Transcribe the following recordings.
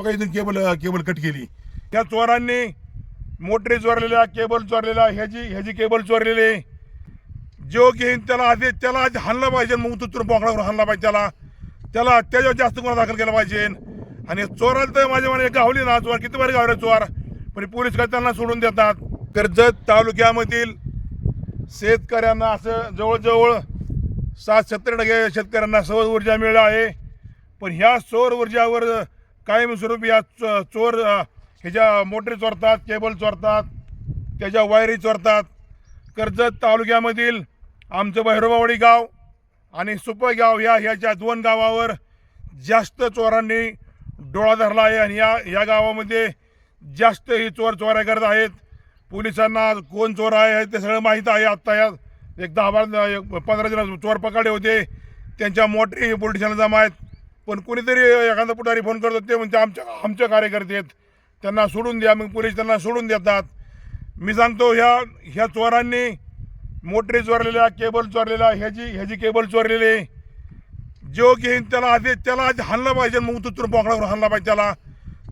बघा इथून cable cut केली। त्या चोरांनी मोटरी चोरलेल्या, केबल चोरलेल्या, ह्याची केबल चोरलेली, जो घेईन त्याला आधी हाणलं पाहिजे, मग तुरून बोकडा करून हाणला पाहिजे त्याला त्याच्यावर जास्त गुन्हा दाखल केला पाहिजे। आणि चोराला तर माझ्या मनाने गावली ना, चोर किती बरे गावले चोर, पण पोलीस काय त्यांना सोडून देतात। कर्जत तालुक्यामधील शेतकऱ्यांना असं जवळजवळ 60-70% शेतकऱ्यांना सौर ऊर्जा मिळाली आहे, पण ह्या सौर ऊर्जावर कायमस्वरूपी या चोर ह्याच्या मोटरी चोरतात, केबल चोरतात, त्याच्या वायरी चोरतात। कर्जत तालुक्यामधील आमचं भैरोबावाडी गाव आणि सुपळ गाव ह्याच्या 2 गावावर जास्त चोरांनी डोळा धरला आहे आणि या गावामध्ये जास्त ही चोऱ्या करत आहेत। पोलिसांना कोण चोर आहे ते सगळं माहीत आहे। आत्ता या 10-15 जण चोर पकडले होते, त्यांच्या मोटरी पोलीस स्टेशनला जमा आहेत, पण कोणीतरी एखादा पुढारी फोन करतो ते म्हणते आमच्या कार्यकर्ते आहेत, त्यांना सोडून द्या, मग पोलीस त्यांना सोडून देतात। मी सांगतो ह्या चोरांनी मोटरी चोरलेल्या, केबल चोरलेल्या, ह्याची केबल चोरलेली, जो घेईन त्याला आधी हाणलं पाहिजे, मग तुरून बोकडा करून हाणला पाहिजे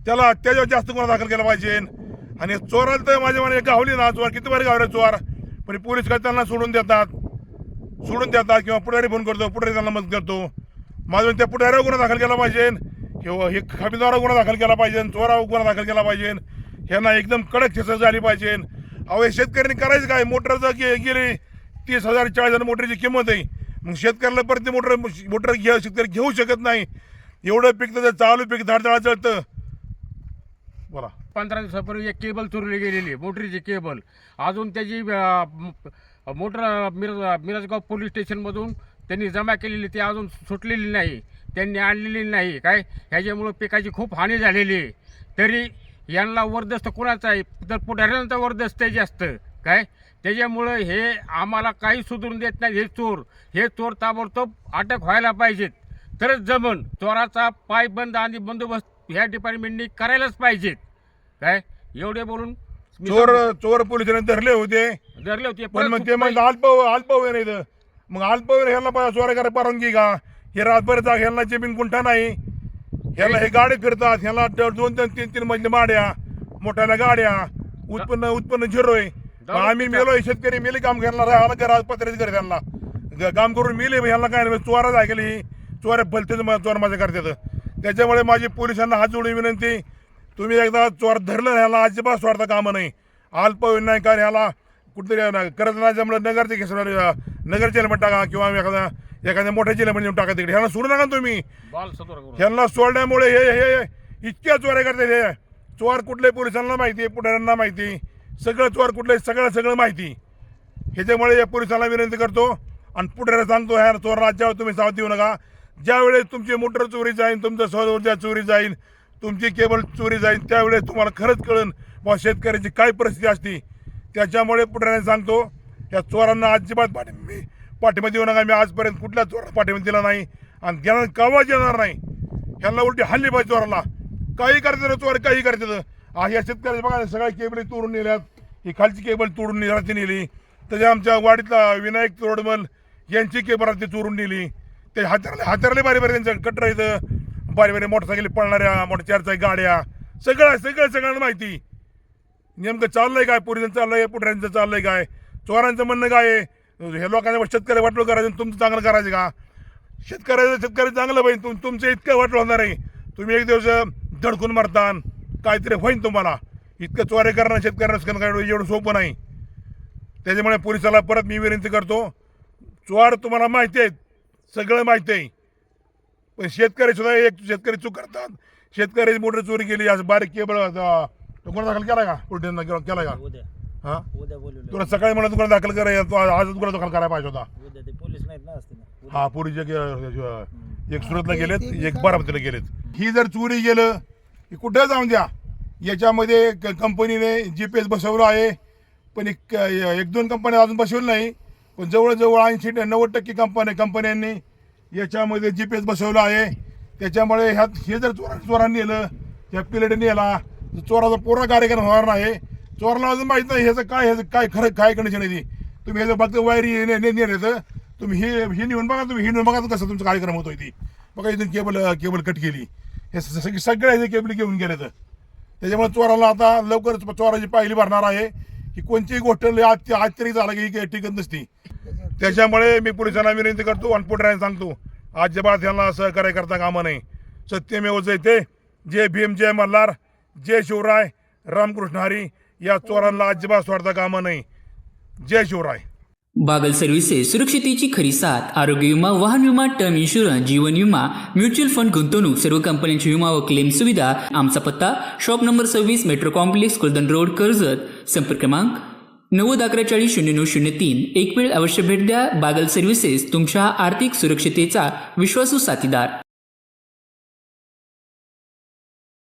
त्याला त्याच्यावर जास्त गुन्हा दाखल केला पाहिजे। आणि चोराला तर माझ्या मनाने गावली ना, चोर किती बरे गावले चोर, पण पोलीस काय त्यांना सोडून देतात किंवा पुढारी फोन करतो, पुढारी त्यांना मदत करतो। माझं त्या पुढाऱ्यावर गुन्हा दाखल केला पाहिजे किंवा हे खबीदारावर गुन्हा दाखल केला पाहिजे, चोरावर गुन्हा दाखल केला पाहिजे, ह्यांना एकदम कडक शिक्षा झाली पाहिजे। अहो हे शेतकऱ्यांनी करायचं काय, मोटरचं गेली 30,000-40,000 मोटरची किंमत आहे, मग शेतकऱ्याला परत ती मोटर शेतकरी घेऊ शकत नाही। एवढं पीक त्याचं चालू पीक धाडधाडा चढतं। बोला 15 दिवसापूर्वी एक केबल चोरली गेलेली, मोटरीची केबल, अजून त्याची मोटर मिरजगाव पोलीस स्टेशनमधून त्यांनी जमा केलेली, ती अजून सुटलेली नाही, त्यांनी आणलेली नाही काय, ह्याच्यामुळं पिकाची खूप हानी झालेली आहे। तरी यांना वरदस्त कोणाचं आहे, तर पुढाऱ्यांचा वरदस्त आहे जास्त काय, त्याच्यामुळं हे आम्हाला काही सुधरून देत नाही। हे चोर ताबडतोब अटक व्हायला पाहिजेत, तरच जमन। चोराचा पायबंद आणि बंदोबस्त ह्या डिपार्टमेंटनी करायलाच पाहिजेत काय। एवढे बोलून चोर पोलिसांनी धरले होते, पण मग ते मग अल्पवयीन नाही, मग अल्पवयीन ह्याला चोऱ्या करायला परवानगी का? हे रातभर जाग, ह्याला जमीन गुंठा नाही, ह्याला हे गाडी फिरतात, ह्याला 2-3 मजली माड्या, मोठ्याला गाड्या, उत्पन्न झिरो आहे। आम्ही मेलो, शेतकरी मेले, काम घ्यायला राहायला घरात पत्र्याच घर, त्यांना काम करून मेले, ह्याला काय नाही, चोरा जागेल ही चोऱ्या भलतेच चोर माझ्या करतात। त्याच्यामुळे माझी पोलिसांना हात जोडून विनंती, तुम्ही एकदा चोर धरलं, ह्याला अजिबात सोडता कामं नाही, अल्पवयीन नाही, कारण ह्याला कुठेतरी करत नाही, त्यामुळे नगरचे केस नगर जेलमध्ये टाका किंवा एखाद्या मोठ्या जेलमध्ये नेऊन टाका तिकडे, ह्याला सोडू नका तुम्ही। ह्यांना सोडण्यामुळे हे इतक्या चोऱ्या करतात। हे चोर कुठले पोलिसांना माहिती, पुढाऱ्यांना माहिती, सगळं चोर कुठले सगळं माहिती। ह्याच्यामुळे या पोलिसांना विनंती करतो आणि पुढाऱ्याला सांगतो, ह्या चोर राज्यावर तुम्ही साथ देऊ नका। ज्यावेळेस तुमची मोटर चोरी जाईल, तुमचं सौर ऊर्जा चोरी जाईल, तुमची केबल चोरी जाईल, त्यावेळेस तुम्हाला खरंच कळेल बा शेतकऱ्याची काय परिस्थिती असते। त्याच्यामुळे पुढाऱ्यांना सांगतो, या चोरांना अजिबात पाठिंबा देऊ नका। मी आजपर्यंत कुठल्या चोराला पाठिंबा दिला नाही आणि त्यांना कावाच येणार नाही। ह्यांना उलटी हल्ली पाहिजे चोराला, काही करतात चोर, काही करतात। ह्या शेतकऱ्याच्या बघा सगळ्या केबल तोडून नेल्यात, ही खालची केबल तोडून रात्री नेली, त्याच्या आमच्या वाडीतला विनायक तोडमल यांची केबल रात्री चोरून नेली। ते हातरले बारी त्यांचं कटर इथं, बारी मोटरसायकली पळणाऱ्या, मोठ्या 4 चाकी गाड्या, सगळ्यांना माहिती नेमकं चाललंय काय, पोलिसांचं चाललंय, पुढाऱ्यांचं चाललंय काय, चोरांचं म्हणणं काय आहे, हे लोकांना शेतकरी वाटलं करायचं, तुमचं चांगलं करायचं का? शेतकरी चांगलं पाहिजे, तुमचं इतकं वाटलं होणार आहे, तुम्ही एक दिवस धडकून मारतान, काहीतरी होईन तुम्हाला। इतकं चोऱ्या करणं शेतकऱ्यांना काय एवढं सोपं नाही। त्याच्यामुळे पोलिसाला परत मी विनंती करतो, चोर तुम्हाला माहिती आहेत, सगळं माहिती आहे, पण शेतकरी सुद्धा चूक करतात। शेतकरी मोटर चोरी केली, असं बारीक केबल गुन्हा दाखल केला का? पोलिसांना केला का? हा, तुला सकाळी मला गुन्हा दाखल करायचा, आजच गुन्हा दाखल करायला पाहिजे होता। हा, पोलीस एक सुरतला गेलेत, एक बारामतीला गेलेत। ही जर चोरी गेलं की कुठं जाऊन द्या, याच्यामध्ये कंपनीने GPS बसवलं आहे, पण 1-2 कंपन्या अजून बसवलं नाही, पण जवळजवळ 80-90% कंपन्यांनी याच्यामध्ये GPS बसवलं आहे। त्याच्यामुळे हे जर चोरांनी नेलं, त्या पिलेडने नेला, चोराचा पूर्ण कार्यक्रम होणार नाही। चोराला अजून माहीत नाही ह्याचं काय खरं काय कंडिशन आहे ती। तुम्ही ह्याचं बघता वायरी नेलं, तुम्ही ही नेऊन बघा, तुम्ही ही नेऊन बघा कसं तुमचा कार्यक्रम होतोय ती। बघा इथून केबल कट केली। हे सगळे हे केबल घेऊन गेले तर त्याच्यामुळे चोराला आता लवकरच चोराची पायली भरणार आहे की कोणतीही गोष्ट आश्चर्य झाला की ही टिकत नसती. त्याच्यामुळे मी पोलिसांना विनंती करतो आणि पुढे सांगतो अजिबात यांना सहकार्य करता कामा नये. सत्यमेव जयते. जय भीम, जय मल्हार, जय शिवराय, रामकृष्ण हरी. या चोरांना अजिबात सोडता कामा नये. जय शिवराय. बागल सर्व्हिसेस सुरक्षितेची खरी साथ. आरोग्य विमा, वाहन विमा, टर्म इन्शुरन्स, जीवन विमा, म्युच्युअल फंड गुंतवणूक, सर्व कंपन्यांची विमा व क्लेम सुविधा. आमचा पत्ता shop number 26 metro complex, Kuldan road, Karjat. संपर्क क्रमांक 9011400903. एक वेळ अवश्य भेट द्या. बागल सर्व्हिसेस, तुमच्या आर्थिक सुरक्षितेचा विश्वासू साथीदार.